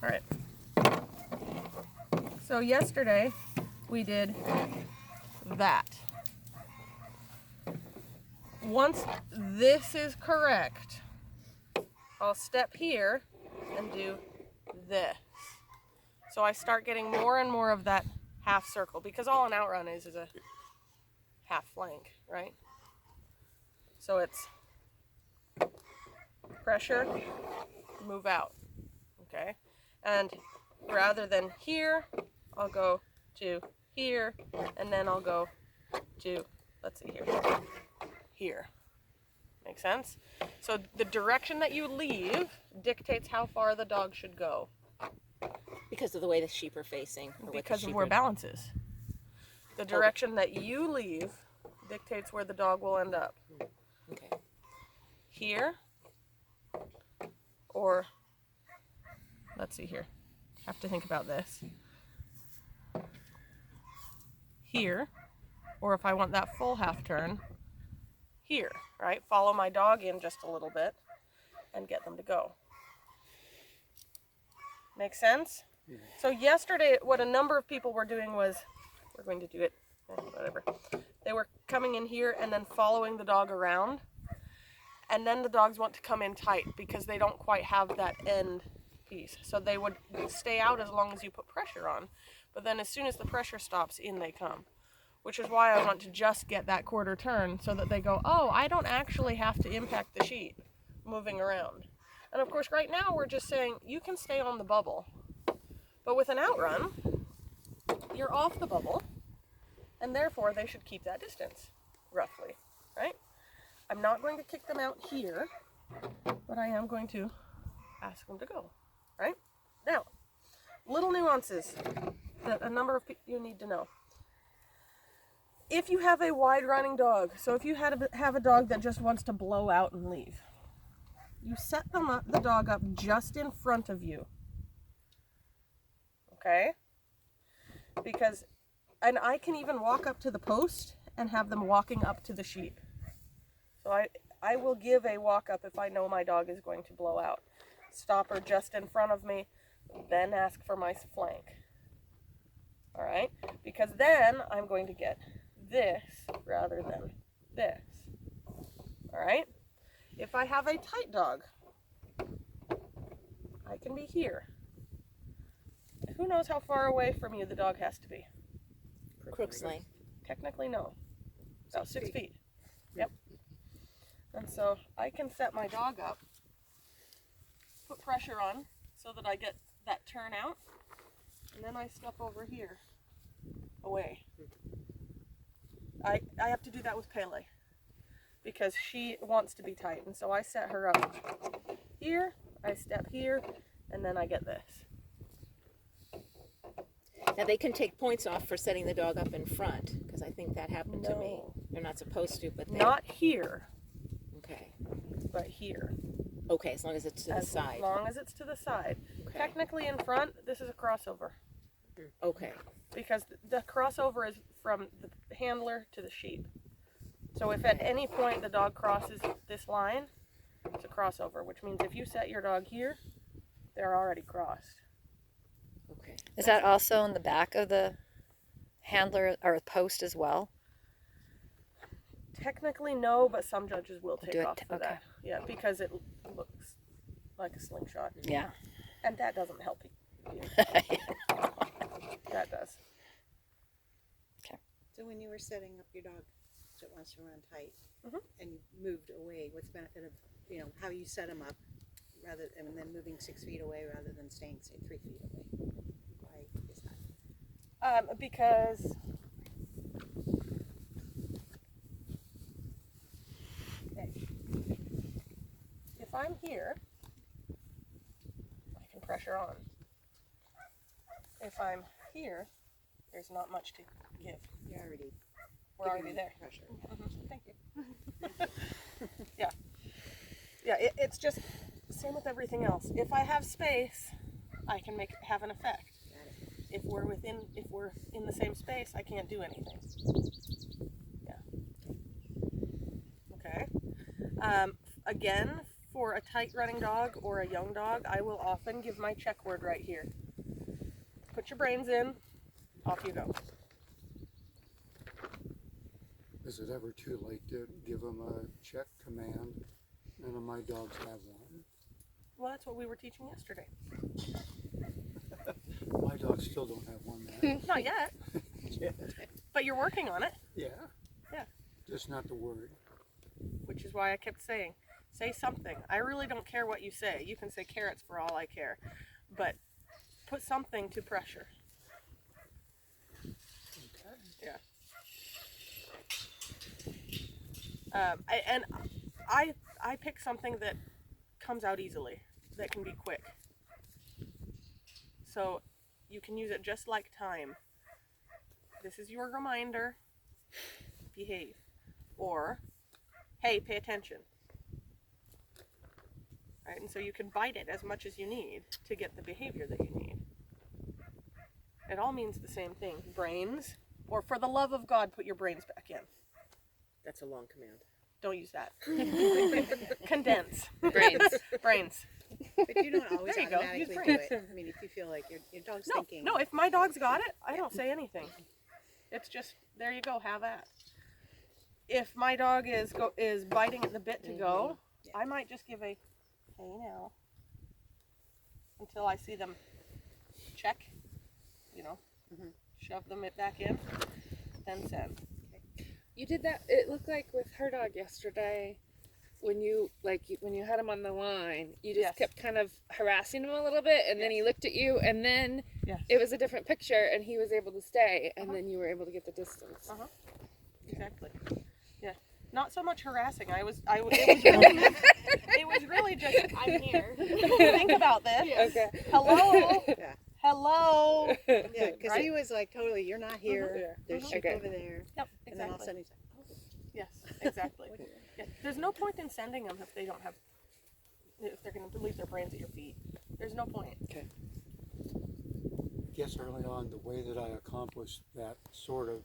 All right. So yesterday we did that. Once this is correct, I'll step here and do this. So I start getting more and more of that half circle, because all an outrun is a half flank, right? So it's pressure, move out, okay? And rather than here, I'll go to here, and then I'll go to, let's see here. Make sense? So the direction that you leave dictates how far the dog should go. Because of the way the sheep are facing. Because of where balance is. The direction that you leave dictates where the dog will end up. Okay. Here, or let's see here. Have to think about this. Here, or if I want that full half turn, here, right? Follow my dog in just a little bit and get them to go. Make sense? Yeah. So yesterday, what a number of people were doing was, we're going to do it, whatever. They were coming in here and then following the dog around. And then the dogs want to come in tight because they don't quite have that end piece. So they would stay out as long as you put pressure on. But then as soon as the pressure stops, in they come. Which is why I want to just get that quarter turn so that they go, oh, I don't actually have to impact the sheep moving around. And of course, right now we're just saying you can stay on the bubble. But with an outrun, you're off the bubble, and therefore they should keep that distance, roughly, right? I'm not going to kick them out here, but I am going to ask them to go, right? Now, little nuances that a number of you need to know. If you have a wide running dog, so if you have a dog that just wants to blow out and leave, you set the dog up just in front of you, okay? Because, and I can even walk up to the post and have them walking up to the sheep. So I will give a walk up if I know my dog is going to blow out. Stop her just in front of me, then ask for my flank. All right? Because then I'm going to get this rather than this. All right? If I have a tight dog, I can be here. Who knows how far away from you the dog has to be? Crook's length. Technically, no. About 6 feet. Yep. And so I can set my dog up, put pressure on so that I get that turn out, and then I step over here, away. I have to do that with Pele because she wants to be tight, and so I set her up here, I step here, and then I get this. Now they can take points off for setting the dog up in front, because I think that happened to me. They're not supposed to, but they... Not here. Okay. But here. Okay, as long as it's to the side. As long as it's to the side. Okay. Technically in front, this is a crossover. Okay. Because the crossover is from the handler to the sheep. So if at any point the dog crosses this line, it's a crossover, which means if you set your dog here, they're already crossed. Okay. Is that also in the back of the handler or post as well? Technically no, but some judges will take off for okay. that. Yeah, because it looks like a slingshot. Yeah. And that doesn't help you. That does. Okay. So when you were setting up your dog that wants to run tight and you moved away, what's the benefit of, how you set him up rather and then moving 6 feet away rather than staying, say, 3 feet away? Why is that? Because if I'm here, I can pressure on. If I'm here, there's not much to give. We're already there. Pressure. Thank you. Yeah. It's just same with everything else. If I have space, I can have an effect. If we're in the same space, I can't do anything. Yeah. Okay. Again, for a tight running dog or a young dog, I will often give my check word right here. Put your brains in, off you go. Is it ever too late to give them a check command? None of my dogs have one. Well, that's what we were teaching yesterday. My dogs still don't have one there. Not yet, Yeah. but you're working on it, Yeah. Yeah. Just not the word. which is why I kept saying, say something. I really don't care what you say. You can say carrots for all I care, but put something to pressure. Okay. Yeah. I pick something that comes out easily, that can be quick. So you can use it just like time. This is your reminder. Behave. Or, hey, pay attention. Right? And so you can bite it as much as you need to get the behavior that you need. It all means the same thing. Brains, or for the love of God, put your brains back in. That's a long command. Don't use that. Condense. Brains. Brains. But you don't always There you go. Use automatically do brains. it. I mean, if you feel like your dog's No, thinking. no, if my dog's got it, I don't say anything. It's just, there you go, have at. If my dog is biting at the bit to go, Yeah. I might just give a, hey now, until I see them check, shove them back in, then send. You did that. It looked like with her dog yesterday, when you had him on the line, you just Yes. kept kind of harassing him a little bit, and then he looked at you, and then Yes. it was a different picture, and he was able to stay, and Uh-huh. then you were able to get the distance. Exactly. Yeah. Not so much harassing. It was really just, I'm here. Think about this. Okay. Hello. Yeah. Hello. Yeah, because Right? he was like, totally, you're not here. Yeah. There's Mhm. sheep Okay. over there. Yep. And then all of a Exactly. sudden he's like, Yes. Exactly. Yeah. There's no point in sending them if they don't have, if they're going to leave their brains at your feet. There's no point. I guess early on, the way that I accomplished that sort of